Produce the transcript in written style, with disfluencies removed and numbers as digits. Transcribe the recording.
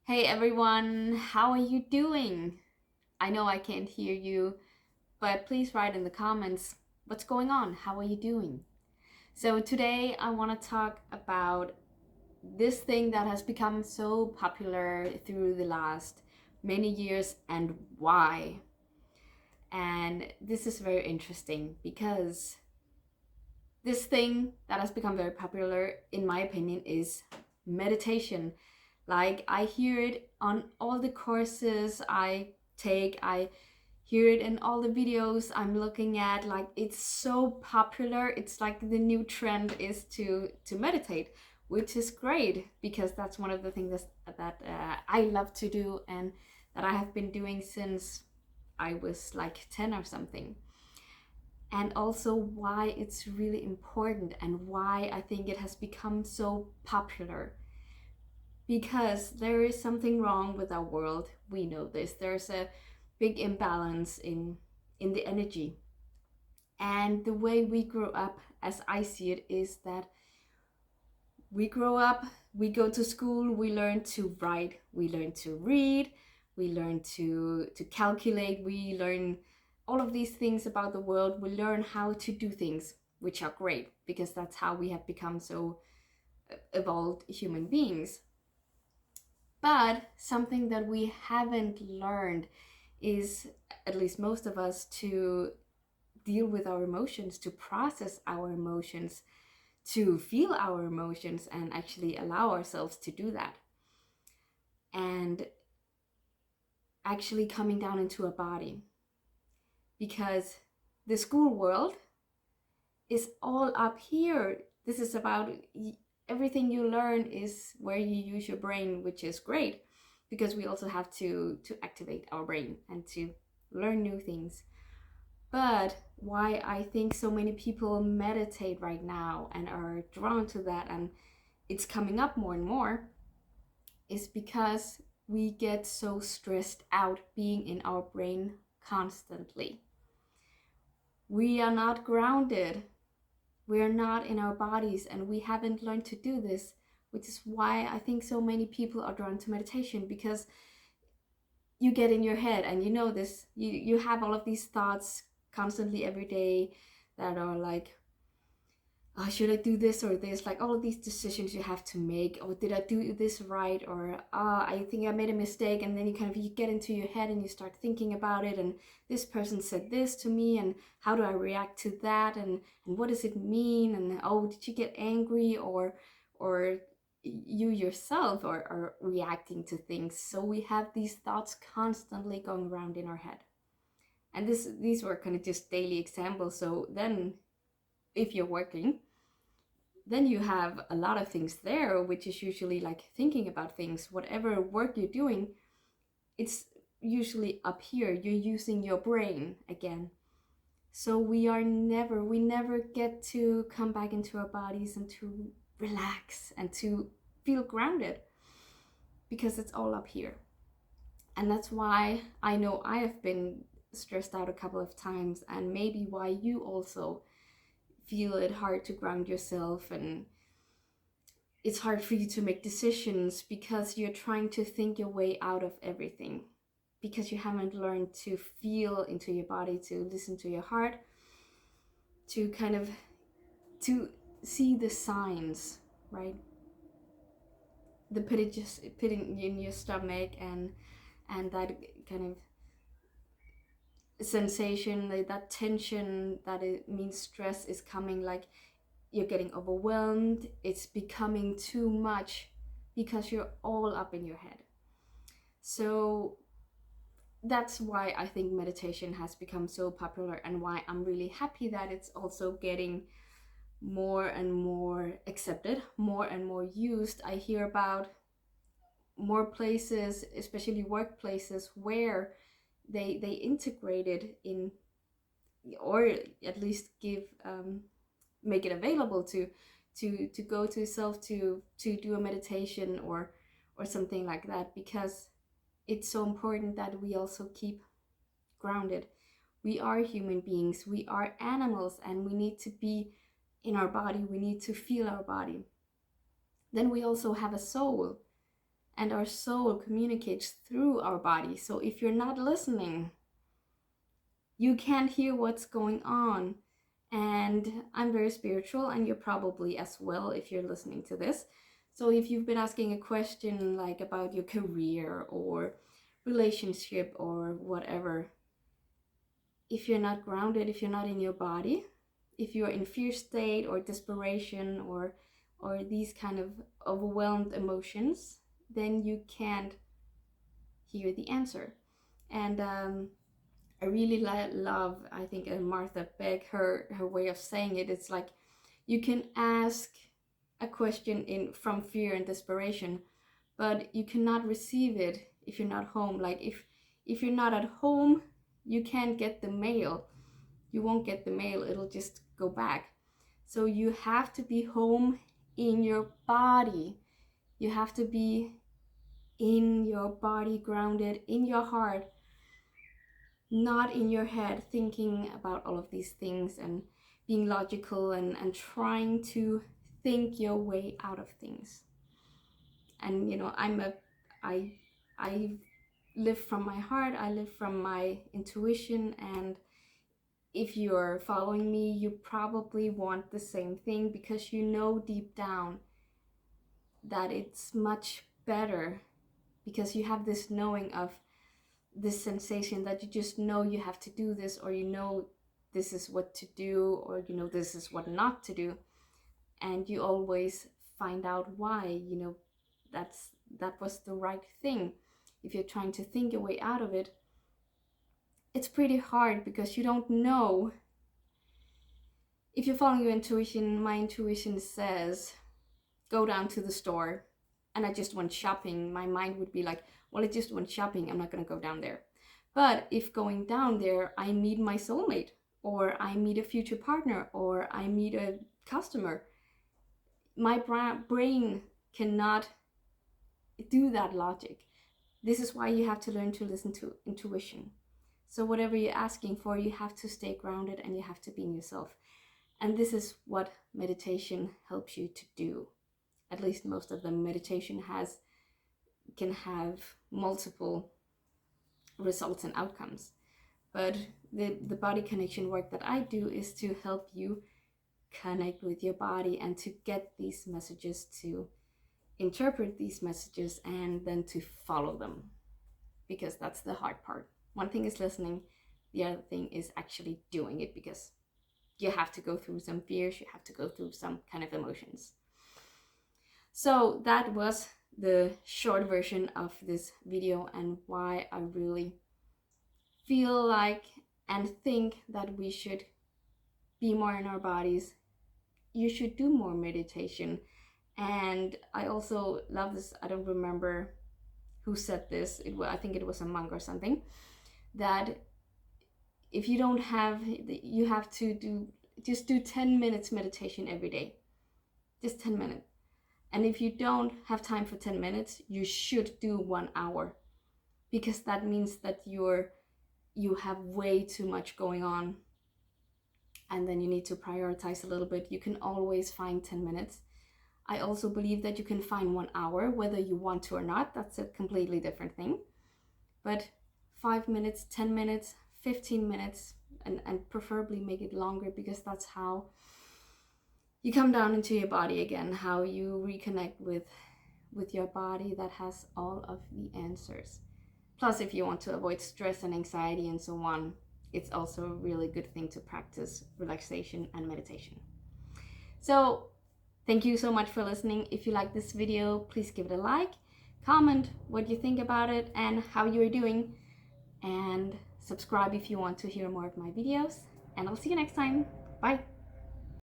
Hey everyone, how are you doing? I know I can't hear you, but please write in the comments what's going on. How are you doing? So, today I want to talk about this thing that has become so popular through the last many years and why. And this is very interesting because this thing that has become very popular, in my opinion, is meditation. Like, I hear it on all the courses I take, I hear it in all the videos I'm looking at. Like, it's so popular. It's like the new trend is to meditate, which is great because that's one of the things that I love to do and that I have been doing since I was like 10 or something, and also why it's really important and why I think it has become so popular. Because there is something wrong with our world. We know this. There's a big imbalance in the energy. And the way we grow up, as I see it, is that we grow up, we go to school, we learn to write, we learn to read, we learn to calculate, we learn all of these things about the world. We learn how to do things, which are great because that's how we have become so evolved human beings. But something that we haven't learned is, at least most of us, to deal with our emotions, to process our emotions, to feel our emotions, and actually allow ourselves to do that. And actually coming down into a body. Because the school world is all up here. This is about everything you learn is where you use your brain, which is great because we also have to activate our brain and to learn new things. But why I think so many people meditate right now and are drawn to that, and it's coming up more and more, is because we get so stressed out being in our brain constantly. We are not grounded. We are not in our bodies, and we haven't learned to do this, which is why I think so many people are drawn to meditation, because you get in your head and you know this, you have all of these thoughts constantly every day that are like, oh, should I do this or this? Like all of these decisions you have to make. Or did I do this right? Or I think I made a mistake. And then you get into your head and you start thinking about it. And this person said this to me, and how do I react to that? And what does it mean? And oh, did you get angry? Or you yourself are reacting to things. So we have these thoughts constantly going around in our head. And these were kind of just daily examples. So then if you're working, then you have a lot of things there, which is usually like thinking about things. Whatever work you're doing, it's usually up here. You're using your brain again. So we never get to come back into our bodies and to relax and to feel grounded because it's all up here. And that's why I know I have been stressed out a couple of times, and maybe why you also feel it hard to ground yourself, and it's hard for you to make decisions because you're trying to think your way out of everything, because you haven't learned to feel into your body, to listen to your heart, to kind of to see the signs, right? The putting in your stomach, and that kind of sensation, like that tension, that it means stress is coming, like you're getting overwhelmed, it's becoming too much because you're all up in your head. So that's why I think meditation has become so popular, and why I'm really happy that it's also getting more and more accepted, more and more used. I hear about more places, especially workplaces, where they integrate it in, or at least give make it available to go to yourself to do a meditation or something like that, because it's so important that we also keep grounded. We are human beings, we are animals, and we need to be in our body, we need to feel our body. Then we also have a soul, and our soul communicates through our body. So if you're not listening, you can't hear what's going on. And I'm very spiritual, and you're probably as well if you're listening to this. So if you've been asking a question like about your career or relationship or whatever, if you're not grounded, if you're not in your body, if you're in fear state or desperation or these kind of overwhelmed emotions, then you can't hear the answer. And I really love, I think, Martha Beck, her way of saying it. It's like you can ask a question from fear and desperation, but you cannot receive it if you're not home. Like if you're not at home, you can't get the mail. You won't get the mail, it'll just go back. So you have to be home in your body. You have to be in your body, grounded in your heart, not in your head thinking about all of these things and being logical and trying to think your way out of things. And I live from my heart, I live from my intuition, and if you're following me, you probably want the same thing, because you know deep down that it's much better, because you have this knowing of this sensation that you just know you have to do this, or you know this is what to do, or you know this is what not to do, and you always find out why, that was the right thing. If you're trying to think your way out of it, it's pretty hard, because you don't know. If you're following your intuition, my intuition says go down to the store, and I just went shopping, my mind would be like, well, I just went shopping, I'm not going to go down there. But if going down there, I meet my soulmate, or I meet a future partner, or I meet a customer, my brain cannot do that logic. This is why you have to learn to listen to intuition. So whatever you're asking for, you have to stay grounded and you have to be in yourself. And this is what meditation helps you to do. At least most of the meditation can have multiple results and outcomes. But the body connection work that I do is to help you connect with your body and to get these messages, to interpret these messages, and then to follow them. Because that's the hard part. One thing is listening, the other thing is actually doing it, because you have to go through some fears, you have to go through some kind of emotions. So that was the short version of this video, and why I really feel like and think that we should be more in our bodies. You should do more meditation. And I also love this, I don't remember who said this, I think it was a monk or something, that if you don't have, you have to do 10 minutes meditation every day, just 10 minutes. And if you don't have time for 10 minutes, you should do 1 hour, because that means that you have way too much going on, and then you need to prioritize a little bit. You can always find 10 minutes. I also believe that you can find 1 hour, whether you want to or not. That's a completely different thing. But 5 minutes, 10 minutes, 15 minutes, and preferably make it longer, because that's how you come down into your body again, how you reconnect with your body that has all of the answers. Plus, if you want to avoid stress and anxiety and so on, it's also a really good thing to practice relaxation and meditation. So thank you so much for listening. If you like this video, please give it a like, comment what you think about it and how you're doing, and subscribe if you want to hear more of my videos. And I'll see you next time. Bye.